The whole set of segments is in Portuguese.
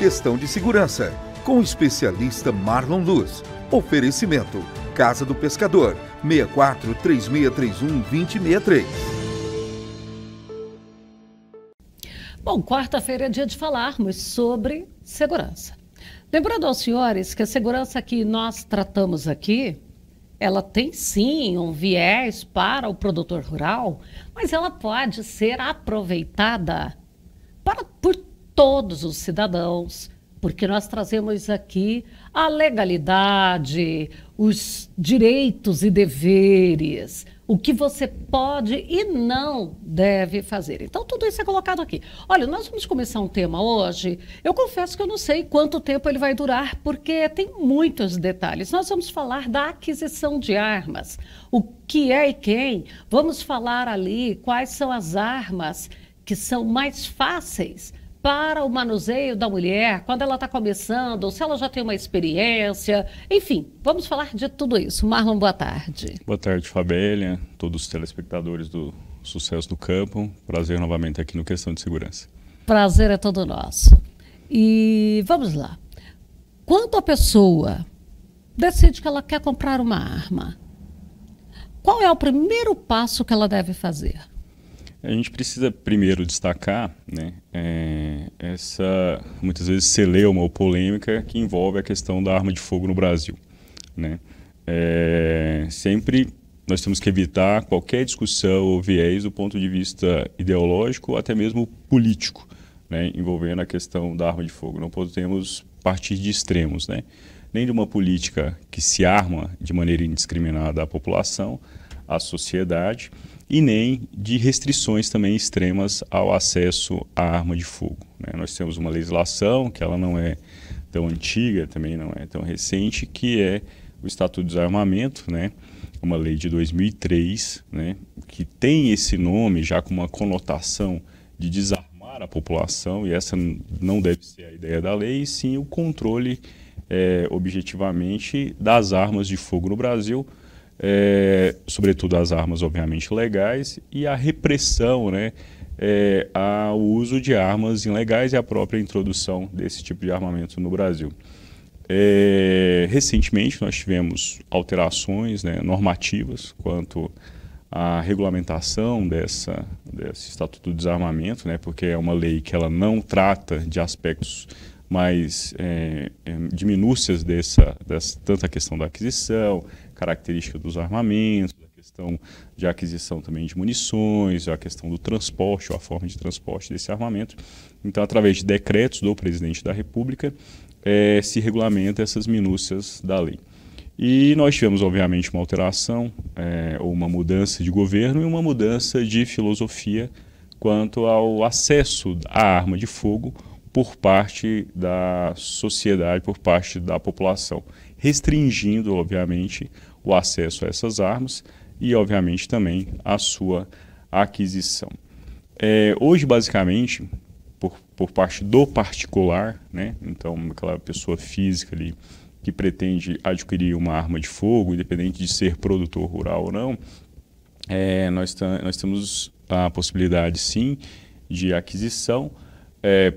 questão de segurança, com o especialista Marlon Luz. Oferecimento: Casa do Pescador, 64 3631 2063. Bom, quarta-feira é dia de falarmos sobre segurança. Lembrando aos senhores que a segurança que nós tratamos aqui, ela tem sim um viés para o produtor rural, mas ela pode ser aproveitada por todos os cidadãos, porque nós trazemos aqui a legalidade, os direitos e deveres, o que você pode e não deve fazer. Então, tudo isso é colocado aqui. Olha, nós vamos começar um tema hoje. Eu confesso que eu não sei quanto tempo ele vai durar, porque tem muitos detalhes. Nós vamos falar da aquisição de armas, o que é e quem. Vamos falar ali quais são as armas que são mais fáceis para o manuseio da mulher, quando ela está começando, ou se ela já tem uma experiência. Enfim, vamos falar de tudo isso. Marlon, boa tarde. Boa tarde, Fabélia, todos os telespectadores do Sucesso do Campo. Prazer novamente aqui no Questão de Segurança. Prazer é todo nosso. E vamos lá. Quando a pessoa decide que ela quer comprar uma arma, qual é o primeiro passo que ela deve fazer? A gente precisa primeiro destacar, né, essa muitas vezes celeuma ou polêmica que envolve a questão da arma de fogo no Brasil, né? Sempre nós temos que evitar qualquer discussão ou viés do ponto de vista ideológico ou até mesmo político, né, envolvendo a questão da arma de fogo. Não podemos partir de extremos, né? Nem de uma política que se arma de maneira indiscriminada à população, à sociedade, e nem de restrições também extremas ao acesso à arma de fogo, né? Nós temos uma legislação que ela não é tão antiga, também não é tão recente, que é o Estatuto do Desarmamento, né? Uma lei de 2003, né? Que tem esse nome já com uma conotação de desarmar a população, e essa não deve ser a ideia da lei, e sim o controle objetivamente das armas de fogo no Brasil, sobretudo as armas obviamente legais, e a repressão, né, ao uso de armas ilegais e a própria introdução desse tipo de armamento no Brasil. Recentemente nós tivemos alterações, né, normativas quanto à regulamentação desse Estatuto do Desarmamento, né, porque é uma lei que ela não trata de aspectos mais de minúcias tanto a questão da aquisição, característica dos armamentos, a questão de aquisição também de munições, a questão do transporte, ou a forma de transporte desse armamento. Então, através de decretos do presidente da República, se regulamenta essas minúcias da lei. E nós tivemos, obviamente, uma alteração, ou uma mudança de governo e uma mudança de filosofia quanto ao acesso à arma de fogo por parte da sociedade, por parte da população, restringindo, obviamente, o acesso a essas armas e, obviamente, também a sua aquisição. Hoje, basicamente, por parte do particular, né, então aquela pessoa física ali que pretende adquirir uma arma de fogo, independente de ser produtor rural ou não, nós temos a possibilidade, sim, de aquisição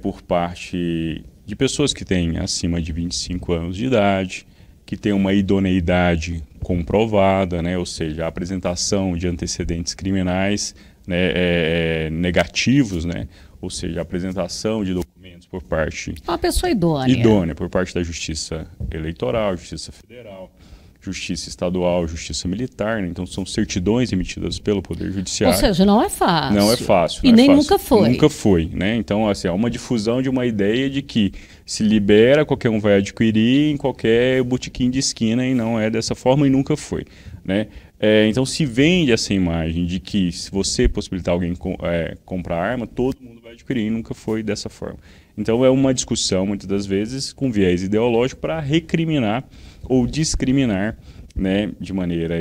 por parte de pessoas que têm acima de 25 anos de idade, que têm uma idoneidade comprovada, né, ou seja, a apresentação de antecedentes criminais, né, negativos, né, ou seja, a apresentação de documentos por parte... Uma pessoa idônea. Idônea, por parte da Justiça Eleitoral, Justiça Federal, Justiça Estadual, Justiça Militar, né? Então são certidões emitidas pelo Poder Judiciário. Ou seja, não é fácil. Não é fácil. E nem nunca foi. Nunca foi, né? Então, assim, há uma difusão de uma ideia de que se libera, qualquer um vai adquirir em qualquer botequim de esquina, e não é dessa forma e nunca foi, né? Então se vende essa imagem de que se você possibilitar alguém comprar arma, todo mundo vai adquirir, e nunca foi dessa forma. Então é uma discussão, muitas das vezes, com viés ideológico para recriminar ou discriminar, né, de maneira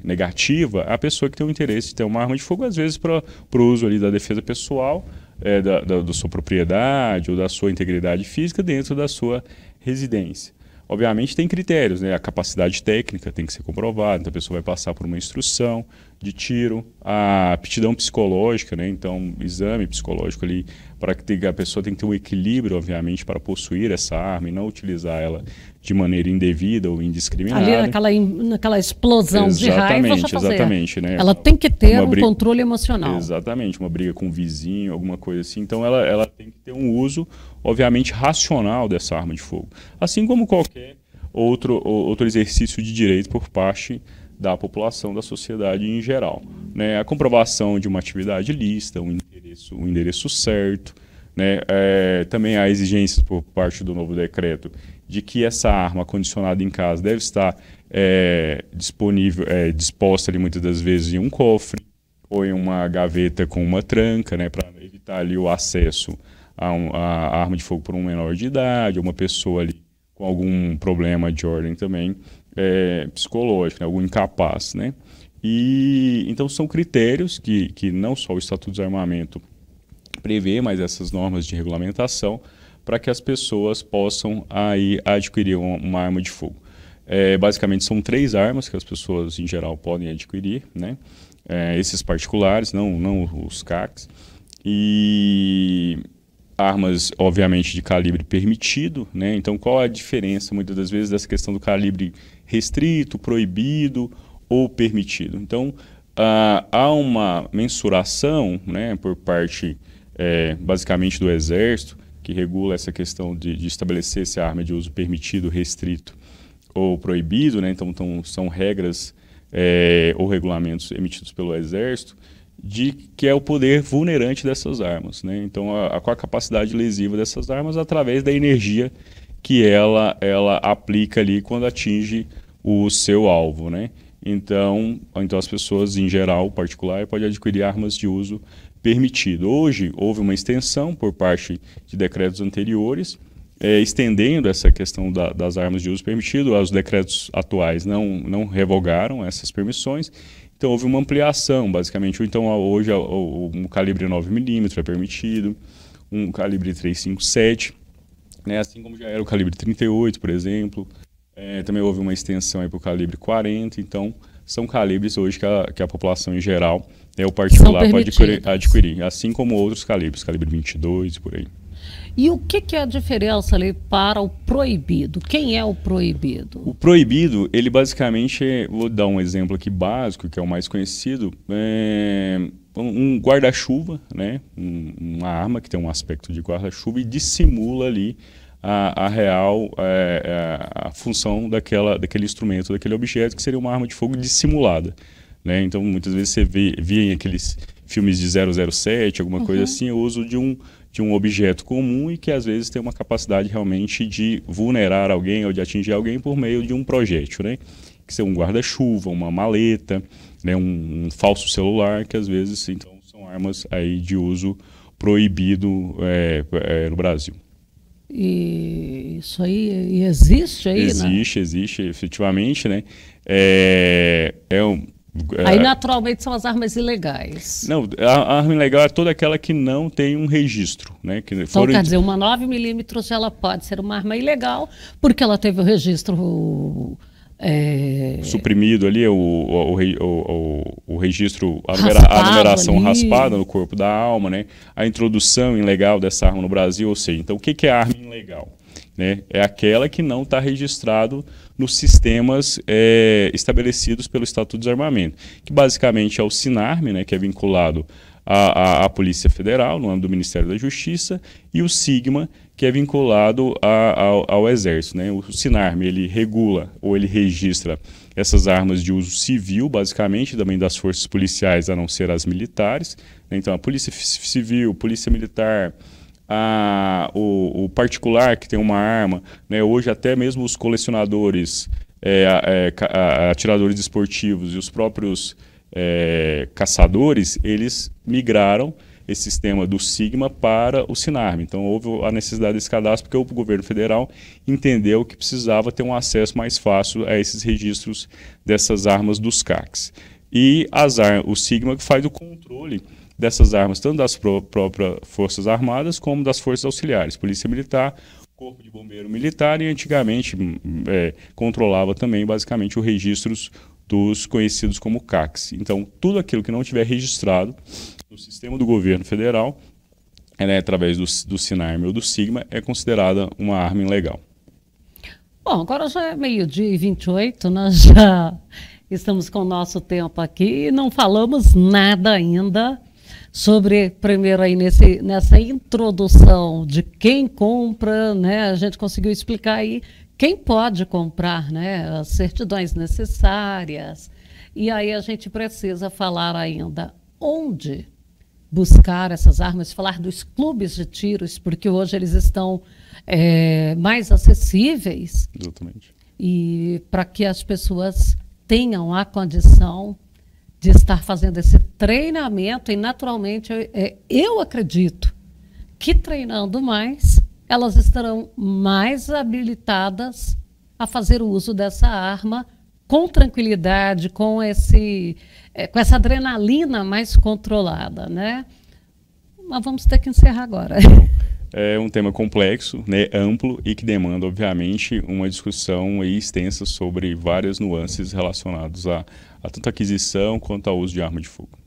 negativa a pessoa que tem o interesse de ter uma arma de fogo, às vezes para o uso ali da defesa pessoal, da sua propriedade ou da sua integridade física dentro da sua residência. Obviamente tem critérios, né? A capacidade técnica tem que ser comprovada, então a pessoa vai passar por uma instrução de tiro, a aptidão psicológica, né? Então, exame psicológico ali, para que a pessoa tem que ter um equilíbrio, obviamente, para possuir essa arma e não utilizar ela de maneira indevida ou indiscriminada. Ali naquela explosão de raiva, já fazer. Exatamente, né? Ela tem que ter um controle emocional. Exatamente, uma briga com o vizinho, alguma coisa assim. Então, ela tem que ter um uso, obviamente, racional dessa arma de fogo. Assim como qualquer outro exercício de direito por parte da população, da sociedade em geral, né? A comprovação de uma atividade lícita, um endereço certo, né? Também há exigências por parte do novo decreto de que essa arma acondicionada em casa deve estar disposta ali muitas das vezes em um cofre ou em uma gaveta com uma tranca, né? Para evitar ali o acesso a arma de fogo por um menor de idade, ou uma pessoa ali com algum problema de ordem também psicológico, né? Algum incapaz, né? E então são critérios que não só o Estatuto do Desarmamento prevê, mas essas normas de regulamentação para que as pessoas possam aí adquirir uma arma de fogo. Basicamente são 3 armas que as pessoas em geral podem adquirir, né? Esses particulares, não os CACs, e armas, obviamente, de calibre permitido, né? Então, qual a diferença, muitas das vezes, dessa questão do calibre restrito, proibido ou permitido? Então, há uma mensuração, né, por parte, basicamente, do Exército, que regula essa questão de estabelecer se a arma é de uso permitido, restrito ou proibido, né? Então, são regras ou regulamentos emitidos pelo Exército, de que é o poder vulnerante dessas armas, né? Então, qual a capacidade lesiva dessas armas através da energia que ela aplica ali quando atinge o seu alvo, né? Então as pessoas, em geral, particular, podem adquirir armas de uso permitido. Hoje, houve uma extensão por parte de decretos anteriores, estendendo essa questão das armas de uso permitido. Os decretos atuais não revogaram essas permissões. Então, houve uma ampliação, basicamente. Então, hoje, um calibre 9mm é permitido, um calibre 357, né? Assim como já era o calibre 38, por exemplo. Também houve uma extensão para o calibre 40. Então, são calibres hoje que a população em geral, o particular, pode adquirir, assim como outros calibres, calibre 22 e por aí. E o que é a diferença ali para o proibido? Quem é o proibido? O proibido, ele basicamente, vou dar um exemplo aqui básico, que é o mais conhecido, um guarda-chuva, né? Uma arma que tem um aspecto de guarda-chuva e dissimula ali a real a função daquele instrumento, daquele objeto, que seria uma arma de fogo dissimulada, né? Então, muitas vezes você via em aqueles filmes de 007, alguma coisa assim, o uso de um objeto comum e que às vezes tem uma capacidade realmente de vulnerar alguém ou de atingir alguém por meio de um projétil, né? Que seja um guarda-chuva, uma maleta, né? Um falso celular, que às vezes então são armas aí de uso proibido no Brasil. E isso aí existe aí, Existe, efetivamente, né? Aí, naturalmente, são as armas ilegais. Não, a arma ilegal é toda aquela que não tem um registro, né? Então, quer dizer, uma 9mm ela pode ser uma arma ilegal porque ela teve o registro... suprimido ali, o registro, a numeração raspada no corpo da arma, né? A introdução ilegal dessa arma no Brasil, ou seja, então o que é arma ilegal? Né? É aquela que não está registrado nos sistemas estabelecidos pelo Estatuto do Desarmamento, que basicamente é o SINARM, né, que é vinculado à Polícia Federal, no âmbito do Ministério da Justiça, e o SIGMA, que é vinculado ao Exército, né? O SINARM, ele regula ou ele registra essas armas de uso civil, basicamente, também das forças policiais, a não ser as militares, né? Então, a Polícia Civil, Polícia Militar, o particular que tem uma arma, né? Hoje até mesmo os colecionadores, atiradores esportivos e os próprios caçadores, eles migraram esse sistema do SIGMA para o SINARM. Então houve a necessidade desse cadastro porque o governo federal entendeu que precisava ter um acesso mais fácil a esses registros dessas armas dos CACs. E o SIGMA que faz o controle dessas armas, tanto das próprias Forças Armadas como das Forças Auxiliares, Polícia Militar, Corpo de Bombeiro Militar, e antigamente controlava também basicamente os registros dos conhecidos como CACs. Então, tudo aquilo que não tiver registrado no sistema do governo federal, através do SINARM ou do SIGMA, é considerada uma arma ilegal. Bom, agora já é 12h28, nós já estamos com o nosso tempo aqui e não falamos nada ainda sobre, primeiro aí nessa introdução de quem compra, né? A gente conseguiu explicar aí quem pode comprar, né? As certidões necessárias. E aí a gente precisa falar ainda onde buscar essas armas, falar dos clubes de tiros, porque hoje eles estão mais acessíveis. Exatamente. E para que as pessoas tenham a condição de estar fazendo esse treinamento, e naturalmente eu acredito que treinando mais, elas estarão mais habilitadas a fazer o uso dessa arma com tranquilidade, com essa adrenalina mais controlada, né? Mas vamos ter que encerrar agora. É um tema complexo, né, amplo e que demanda, obviamente, uma discussão aí extensa sobre várias nuances relacionadas a tanto a aquisição quanto ao uso de arma de fogo.